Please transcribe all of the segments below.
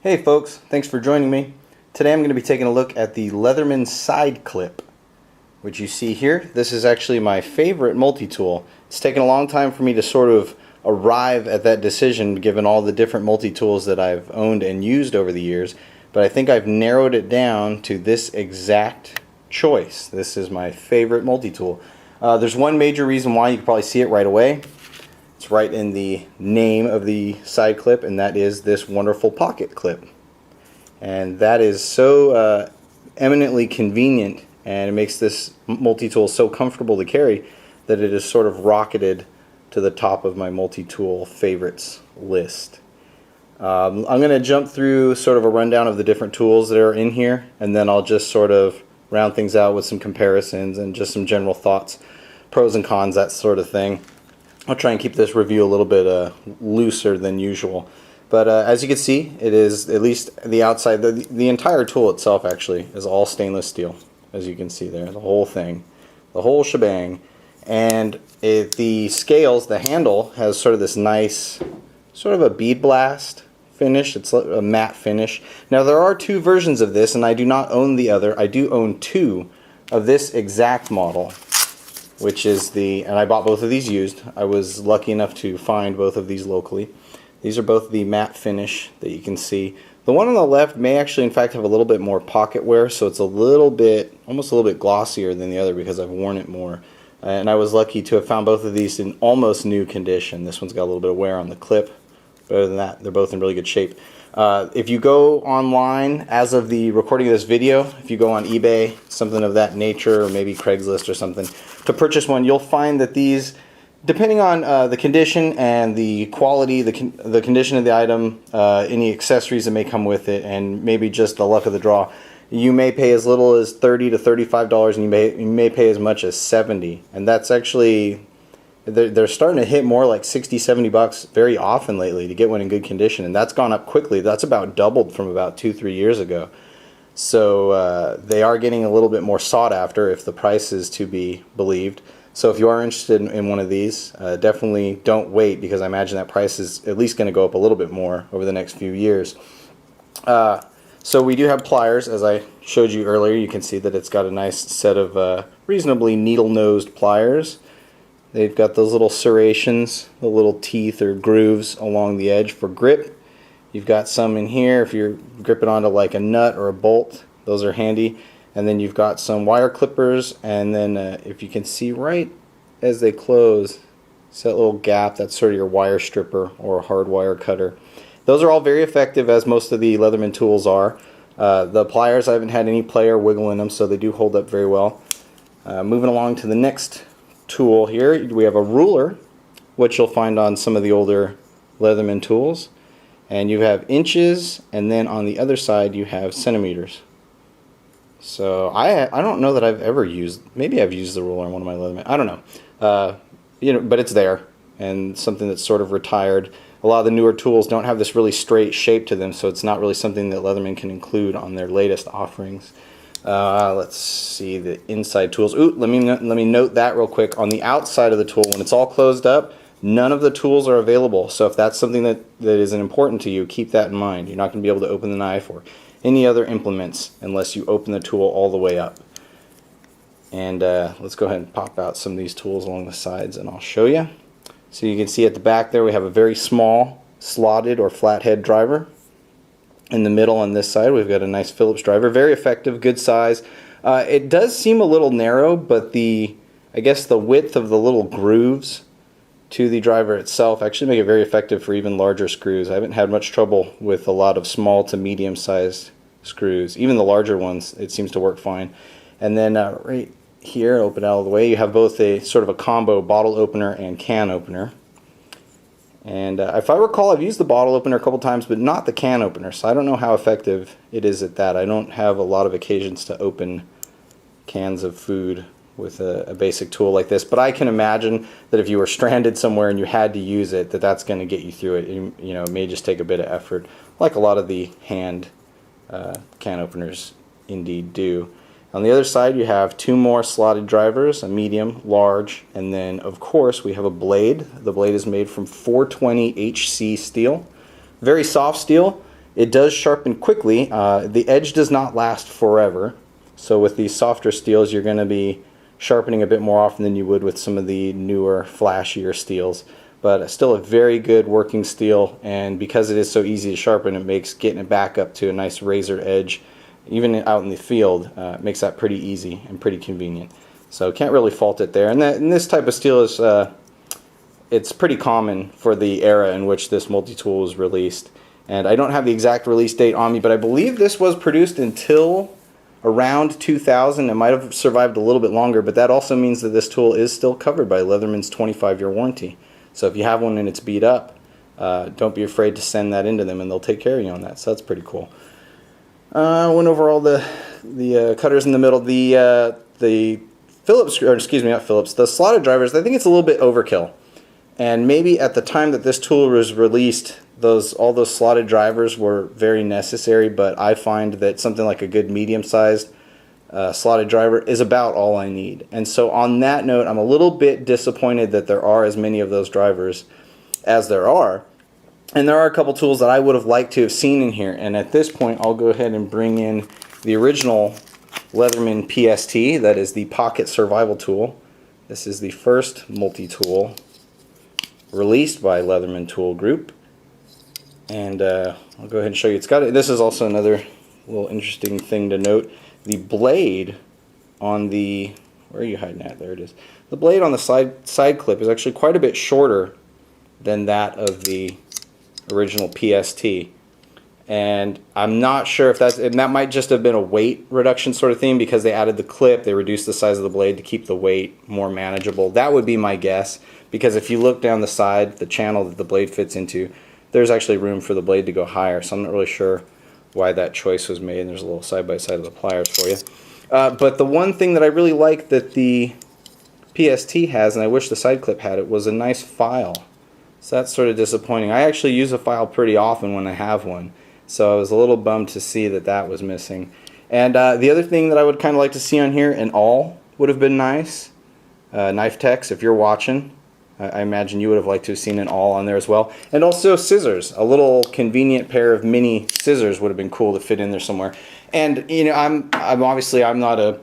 Hey folks, thanks for joining me. Today I'm going to be taking a look at the Leatherman SideClip, which you see here. This is actually my favorite multi-tool. It's taken a long time for me to sort of arrive at that decision given all the different multi-tools that I've owned and used over the years, but I think I've narrowed it down to this exact choice. This is my favorite multi-tool. There's one major reason why. You can probably see it right away. It's right in the name of the SideClip, and that is this wonderful pocket clip. And that is so eminently convenient, and it makes this multi-tool so comfortable to carry that it is sort of rocketed to the top of my multi-tool favorites list. I'm going to jump through sort of a rundown of the different tools that are in here, and then I'll just sort of round things out with some comparisons and just some general thoughts, pros and cons, that sort of thing. I'll try and keep this review a little bit looser than usual. But as you can see, it is, at least the outside, the entire tool itself actually is all stainless steel, as you can see there, the whole thing, the whole shebang. And the scales, the handle has sort of this nice, sort of a bead blast finish. It's a matte finish. Now there are two versions of this, and I do not own the other. I do own two of this exact model, which is and I bought both of these used. I was lucky enough to find both of these locally. These are both the matte finish that you can see. The one on the left may actually in fact have a little bit more pocket wear, so it's a little bit, almost a little bit glossier than the other because I've worn it more. And I was lucky to have found both of these in almost new condition. This one's got a little bit of wear on the clip, but other than that, they're both in really good shape. If you go online, as of the recording of this video, if you go on eBay, something of that nature, or maybe Craigslist or something, to purchase one, you'll find that these, depending on the condition and the quality, the condition of the item, any accessories that may come with it, and maybe just the luck of the draw, you may pay as little as $30 to $35, and you may pay as much as $70. And that's actually, they're starting to hit more like $60–70 very often lately to get one in good condition, and that's gone up quickly. That's about doubled from about 2–3 years ago. So they are getting a little bit more sought after if the price is to be believed. So if you are interested in one of these, definitely don't wait, because I imagine that price is at least going to go up a little bit more over the next few years. So we do have pliers, as I showed you earlier. You can see that it's got a nice set of reasonably needle-nosed pliers. They've got those little serrations, the little teeth or grooves along the edge for grip. You've got some in here if you're gripping onto like a nut or a bolt. Those are handy. And then you've got some wire clippers, and then if you can see right as they close, it's that little gap, that's sort of your wire stripper or hard wire cutter. Those are all very effective, as most of the Leatherman tools are. The pliers, I haven't had any play or wiggle in them, so they do hold up very well. Moving along to the next tool here, we have a ruler, which you'll find on some of the older Leatherman tools. And you have inches, and then on the other side you have centimeters. So I don't know that I've ever used, maybe I've used the ruler on one of my Leatherman, I don't know. But it's there, and something that's sort of retired. A lot of the newer tools don't have this really straight shape to them, so it's not really something that Leatherman can include on their latest offerings. Let's see the inside tools. Ooh, let me note that real quick. On the outside of the tool, when it's all closed up, none of the tools are available. So if that's something that is important to you, keep that in mind. You're not going to be able to open the knife or any other implements unless you open the tool all the way up. And let's go ahead and pop out some of these tools along the sides, and I'll show you. So you can see at the back there we have a very small slotted or flathead driver. In the middle on this side we've got a nice Phillips driver, very effective, good size. It does seem a little narrow, but I guess the width of the little grooves to the driver itself actually make it very effective for even larger screws. I haven't had much trouble with a lot of small to medium sized screws. Even the larger ones, it seems to work fine. And then right here, open out of the way, you have both a sort of a combo bottle opener and can opener. And if I recall, I've used the bottle opener a couple times, but not the can opener, so I don't know how effective it is at that. I don't have a lot of occasions to open cans of food with a basic tool like this, but I can imagine that if you were stranded somewhere and you had to use it, that's going to get you through it. You know, it may just take a bit of effort, like a lot of the hand can openers indeed do. On the other side you have two more slotted drivers, a medium, large, and then of course we have a blade. The blade is made from 420 HC steel. Very soft steel, It does sharpen quickly. The edge does not last forever. So with these softer steels, you're going to be sharpening a bit more often than you would with some of the newer, flashier steels. But still a very good working steel, and because it is so easy to sharpen, it makes getting it back up to a nice razor edge, even out in the field, makes that pretty easy and pretty convenient. So can't really fault it there. And this type of steel is it's pretty common for the era in which this multi-tool was released. And I don't have the exact release date on me, but I believe this was produced until around 2000. It might have survived a little bit longer, but that also means that this tool is still covered by Leatherman's 25-year warranty. So if you have one and it's beat up, don't be afraid to send that into them, and they'll take care of you on that. So that's pretty cool. I went over all the cutters in the middle. The Phillips, or excuse me, not Phillips, the slotted drivers, I think it's a little bit overkill. And maybe at the time that this tool was released, all those slotted drivers were very necessary, but I find that something like a good medium-sized slotted driver is about all I need. And so on that note, I'm a little bit disappointed that there are as many of those drivers as there are. And there are a couple tools that I would have liked to have seen in here. And at this point, I'll go ahead and bring in the original Leatherman PST, that is the Pocket Survival Tool. This is the first multi-tool released by Leatherman Tool Group. And I'll go ahead and show you. This is also another little interesting thing to note. The blade on the, where are you hiding at? There it is. The blade on the side clip is actually quite a bit shorter than that of the original PST. And I'm not sure if that might just have been a weight reduction sort of thing, because they added the clip, they reduced the size of the blade to keep the weight more manageable. That would be my guess, because if you look down the side, the channel that the blade fits into, there's actually room for the blade to go higher. So I'm not really sure why that choice was made. And there's a little side-by-side of the pliers for you. But the one thing that I really like that the PST has, and I wish the SideClip had it, was a nice file. So that's sort of disappointing. I actually use a file pretty often when I have one. So I was a little bummed to see that that was missing. And the other thing that I would kind of like to see on here, an awl would have been nice. Knife techs, if you're watching, I imagine you would have liked to have seen an awl on there as well. And also scissors. A little convenient pair of mini scissors would have been cool to fit in there somewhere. And you know, I'm obviously not a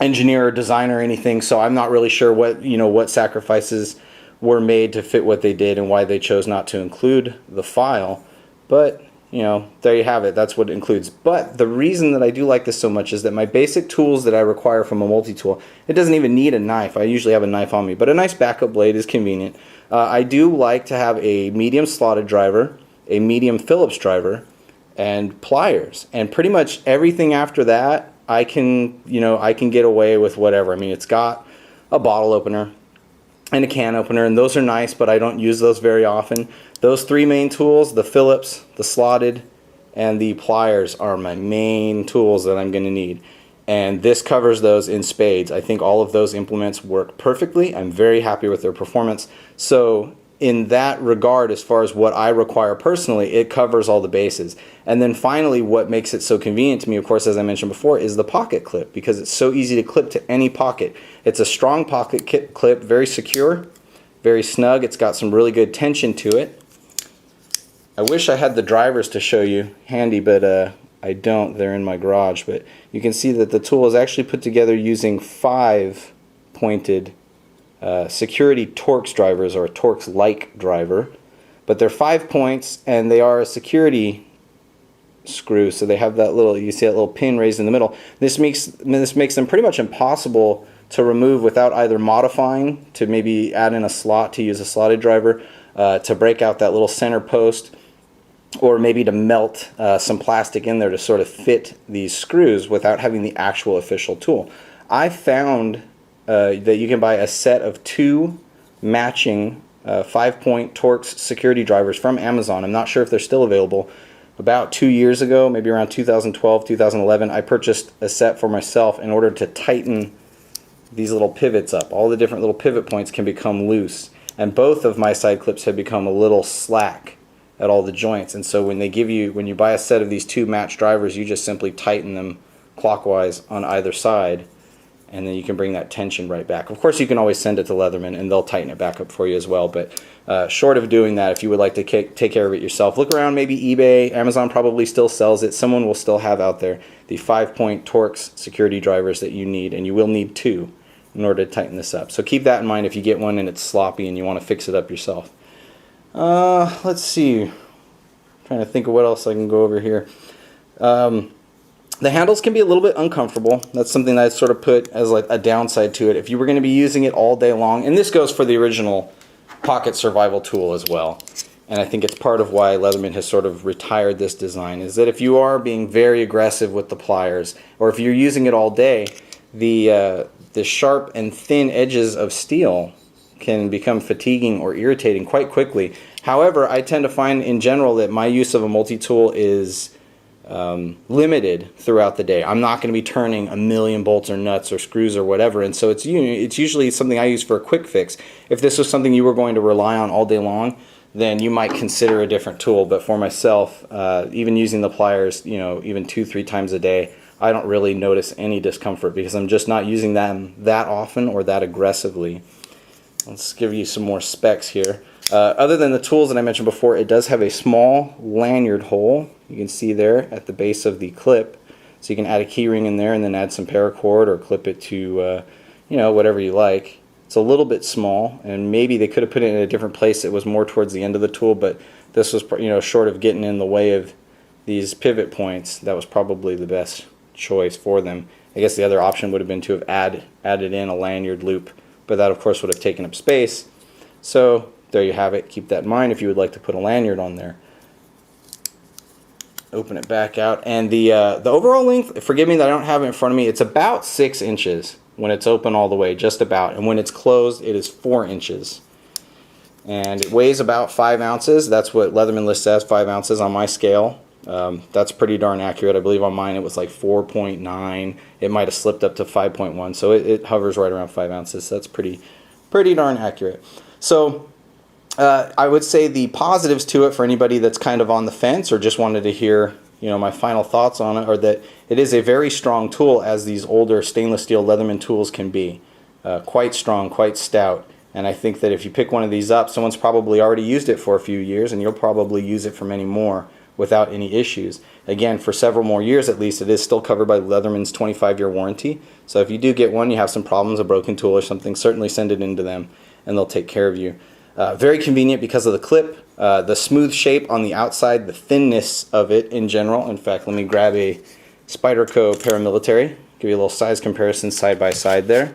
engineer or designer or anything, so I'm not really sure what sacrifices were made to fit what they did and why they chose not to include the file. But there you have it. That's what it includes. But the reason that I do like this so much is that my basic tools that I require from a multi-tool, it doesn't even need a knife. I usually have a knife on me, but a nice backup blade is convenient. I do like to have a medium slotted driver, a medium Phillips driver, and pliers. And pretty much everything after that, I can get away with whatever. I mean, it's got a bottle opener and a can opener, and those are nice, but I don't use those very often. Those three main tools, the Phillips, the slotted, and the pliers, are my main tools that I'm going to need. And this covers those in spades. I think all of those implements work perfectly. I'm very happy with their performance. So in that regard, as far as what I require personally, it covers all the bases. And then finally, what makes it so convenient to me, of course, as I mentioned before, is the pocket clip, because it's so easy to clip to any pocket. It's a strong pocket clip, very secure, very snug. It's got some really good tension to it. I wish I had the drivers to show you handy, but I don't. They're in my garage. But you can see that the tool is actually put together using 5 pointed security Torx drivers, or a Torx-like driver. But they're 5 points, and they are a security screw, so they have that little, you see that little pin raised in the middle. This makes them pretty much impossible to remove without either modifying to maybe add in a slot to use a slotted driver, to break out that little center post, or maybe to melt some plastic in there to sort of fit these screws without having the actual official tool. I found that you can buy a set of 2 matching 5-point Torx security drivers from Amazon. I'm not sure if they're still available. About 2 years ago, maybe around 2012, 2011, I purchased a set for myself in order to tighten these little pivots up. All the different little pivot points can become loose, and both of my side clips have become a little slack at all the joints. And so when you buy a set of these 2 match drivers, you just simply tighten them clockwise on either side, and then you can bring that tension right back. Of course, you can always send it to Leatherman and they'll tighten it back up for you as well, but short of doing that, if you would like to take care of it yourself, look around. Maybe eBay, Amazon probably still sells it. Someone will still have out there the 5-point Torx security drivers that you need, and you will need 2 in order to tighten this up. So keep that in mind if you get one and it's sloppy and you want to fix it up yourself. Let's see. I'm trying to think of what else I can go over here. The handles can be a little bit uncomfortable. That's something that I sort of put as like a downside to it. If you were going to be using it all day long, and this goes for the original pocket survival tool as well, and I think it's part of why Leatherman has sort of retired this design, is that if you are being very aggressive with the pliers, or if you're using it all day, the sharp and thin edges of steel can become fatiguing or irritating quite quickly. However, I tend to find in general that my use of a multi-tool is limited throughout the day. I'm not going to be turning a million bolts or nuts or screws or whatever, and so it's usually something I use for a quick fix. If this was something you were going to rely on all day long, then you might consider a different tool. But for myself, even using the pliers, even 2-3 times a day, I don't really notice any discomfort because I'm just not using them that often or that aggressively. Let's give you some more specs here. Other than the tools that I mentioned before, it does have a small lanyard hole. You can see there at the base of the clip. So you can add a key ring in there and then add some paracord or clip it to, whatever you like. It's a little bit small, and maybe they could have put it in a different place. It was more towards the end of the tool, but this was, short of getting in the way of these pivot points, that was probably the best choice for them. I guess the other option would have been to have added in a lanyard loop, but that of course would have taken up space. So there you have it. Keep that in mind if you would like to put a lanyard on there. Open it back out, and the overall length, forgive me that I don't have it in front of me, it's about 6 inches when it's open all the way, just about, and when it's closed it is 4 inches. And it weighs about 5 ounces. That's what Leatherman lists as 5 ounces on my scale. That's pretty darn accurate. I believe on mine it was like 4.9. It might have slipped up to 5.1, so it hovers right around 5 ounces. So that's pretty darn accurate. So I would say the positives to it for anybody that's kind of on the fence or just wanted to hear my final thoughts on it are that it is a very strong tool, as these older stainless steel Leatherman tools can be. Quite strong, quite stout. And I think that if you pick one of these up, someone's probably already used it for a few years, and you'll probably use it for many more without any issues. Again, for several more years at least, it is still covered by Leatherman's 25-year warranty. So if you do get one, you have some problems, a broken tool or something, certainly send it into them and they'll take care of you. Very convenient because of the clip, the smooth shape on the outside, the thinness of it in general. In fact, let me grab a Spyderco Paramilitary, give you a little size comparison side by side there.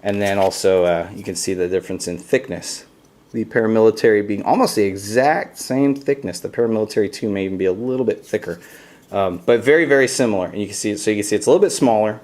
And then also you can see the difference in thickness. The Paramilitary being almost the exact same thickness. The Paramilitary 2 may even be a little bit thicker, but very, very similar. And you can see it, so you can see it's a little bit smaller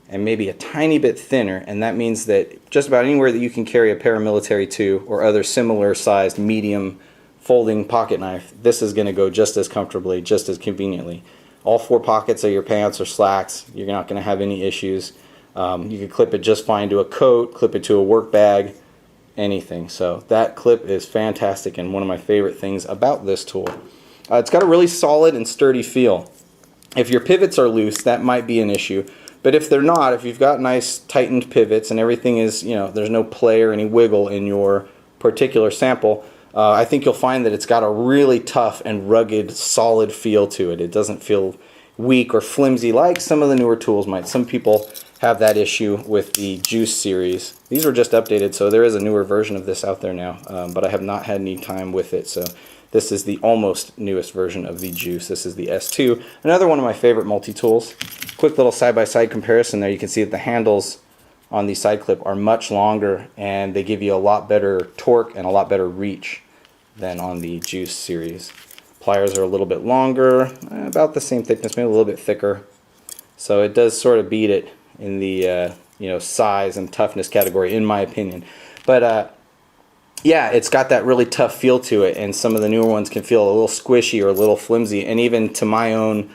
and maybe a tiny bit thinner, and that means that just about anywhere that you can carry a Paramilitary 2 or other similar sized medium folding pocket knife, this is going to go just as comfortably, just as conveniently. All 4 pockets of your pants or slacks, you're not going to have any issues. You can clip it just fine to a coat, clip it to a work bag, anything. So that clip is fantastic and one of my favorite things about this tool. It's got a really solid and sturdy feel. If your pivots are loose, that might be an issue. But if they're not, if you've got nice tightened pivots and everything is, there's no play or any wiggle in your particular sample, I think you'll find that it's got a really tough and rugged, solid feel to it. It doesn't feel weak or flimsy like some of the newer tools might. Some people have that issue with the Juice series. These were just updated, so there is a newer version of this out there now, but I have not had any time with it. So this is the almost newest version of the Juice. This is the S2, another one of my favorite multi-tools. Quick little side-by-side comparison there. You can see that the handles on the SideClip are much longer, and they give you a lot better torque and a lot better reach than on the Juice series. Pliers are a little bit longer, about the same thickness, maybe a little bit thicker. So it does sort of beat it in the size and toughness category, in my opinion. But yeah, it's got that really tough feel to it, and some of the newer ones can feel a little squishy or a little flimsy. And even to my own,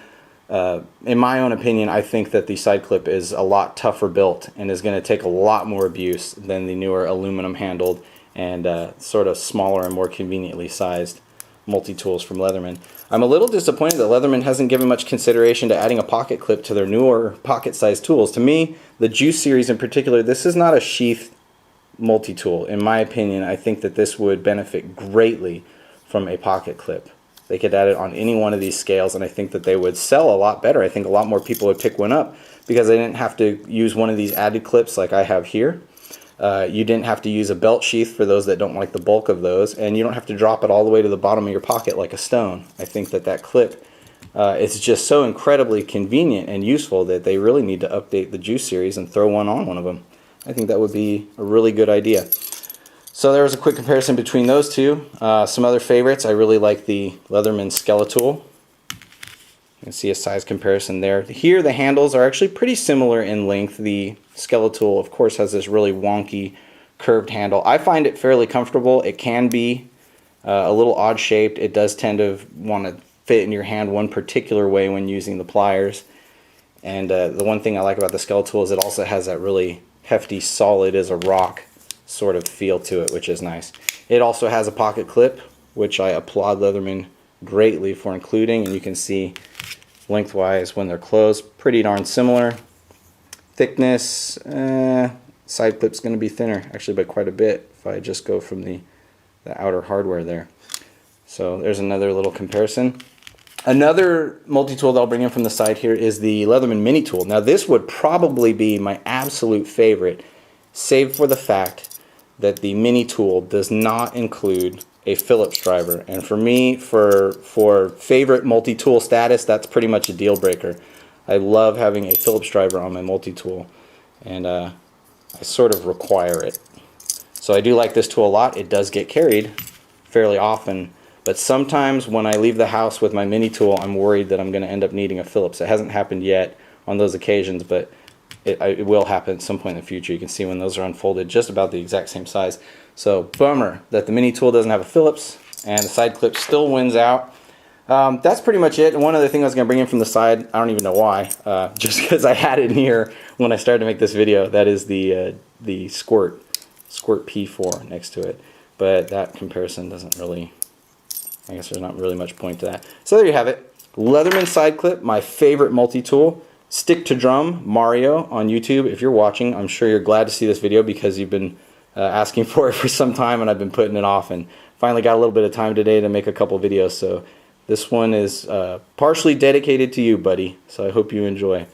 in my own opinion, I think that the SideClip is a lot tougher built and is going to take a lot more abuse than the newer aluminum handled and sort of smaller and more conveniently sized multi-tools from Leatherman. I'm a little disappointed that Leatherman hasn't given much consideration to adding a pocket clip to their newer pocket-sized tools. To me, the Juice series in particular, this is not a sheath multi-tool. In my opinion, I think that this would benefit greatly from a pocket clip. They could add it on any one of these scales, and I think that they would sell a lot better. I think a lot more people would pick one up because they didn't have to use one of these added clips like I have here. You didn't have to use a belt sheath for those that don't like the bulk of those, and you don't have to drop it all the way to the bottom of your pocket like a stone. I think that that clip is just so incredibly convenient and useful that they really need to update the Juice series and throw one on one of them. I think that would be a really good idea. So there was a quick comparison between those two. Some other favorites, I really like the Leatherman Skeletal. You can see a size comparison there. Here the handles are actually pretty similar in length. The Skeletal, of course, has this really wonky curved handle. I find it fairly comfortable. It can be a little odd shaped. It does tend to want to fit in your hand one particular way when using the pliers. And the one thing I like about the Skeletal is it also has that really hefty, solid as a rock sort of feel to it, which is nice. It also has a pocket clip, which I applaud Leatherman greatly for including, and you can see lengthwise when they're closed, pretty darn similar. Thickness, side clip's going to be thinner, actually by quite a bit if I just go from the outer hardware there. So there's another little comparison. Another multi-tool that I'll bring in from the side here is the Leatherman Mini Tool. Now this would probably be my absolute favorite, save for the fact that the Mini Tool does not include a Phillips driver, and for me, for favorite multi-tool status, that's pretty much a deal breaker. I love having a Phillips driver on my multi-tool, and I sort of require it. So I do like this tool a lot. It does get carried fairly often, but sometimes when I leave the house with my Mini Tool, I'm worried that I'm going to end up needing a Phillips. It hasn't happened yet on those occasions, but it will happen at some point in the future. You can see when those are unfolded just about the exact same size. So bummer that the Mini Tool doesn't have a Phillips, and the side clip still wins out. That's pretty much it. And one other thing I was going to bring in from the side, I don't even know why, just because I had it in here when I started to make this video. That is the Squirt P4 next to it. But that comparison doesn't really, I guess there's not really much point to that. So there you have it. Leatherman side clip, my favorite multi-tool. Stick to Drum Mario on YouTube. If you're watching, I'm sure you're glad to see this video because you've been asking for it for some time and I've been putting it off, and finally got a little bit of time today to make a couple videos. So this one is partially dedicated to you, buddy. So I hope you enjoy.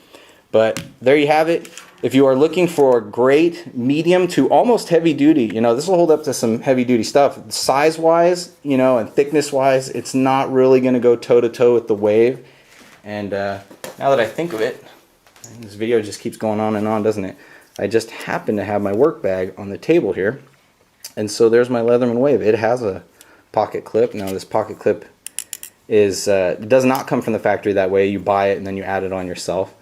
But there you have it. If you are looking for great medium to almost heavy duty, you know, this will hold up to some heavy duty stuff. Size wise, you know, and thickness wise, it's not really going to go toe to toe with the Wave. And now that I think of it, this video just keeps going on and on, doesn't it? I just happen to have my work bag on the table here, and so there's my Leatherman Wave. It has a pocket clip. Now this pocket clip is does not come from the factory that way. You buy it and then you add it on yourself.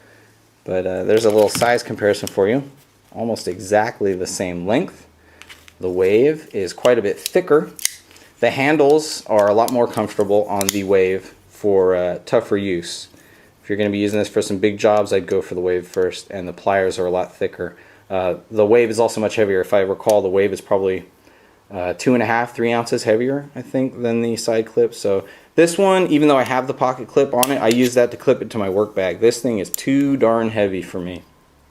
But there's a little size comparison for you. Almost exactly the same length. The Wave is quite a bit thicker. The handles are a lot more comfortable on the Wave for tougher use. If you're going to be using this for some big jobs, I'd go for the Wave first, and the pliers are a lot thicker. The Wave is also much heavier. If I recall, the Wave is probably 2.5, 3 ounces heavier, I think, than the side clip. So this one, even though I have the pocket clip on it, I use that to clip it to my work bag. This thing is too darn heavy for me.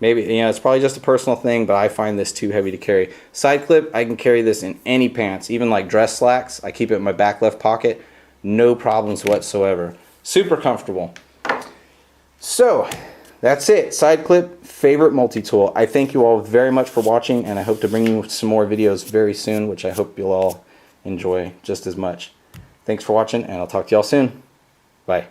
Maybe, you know, it's probably just a personal thing, but I find this too heavy to carry. Side clip, I can carry this in any pants, even like dress slacks. I keep it in my back left pocket. No problems whatsoever. Super comfortable. So that's it. Side clip, favorite multi-tool. I thank you all very much for watching, and I hope to bring you some more videos very soon, which I hope you'll all enjoy just as much. Thanks for watching, and I'll talk to y'all soon. Bye.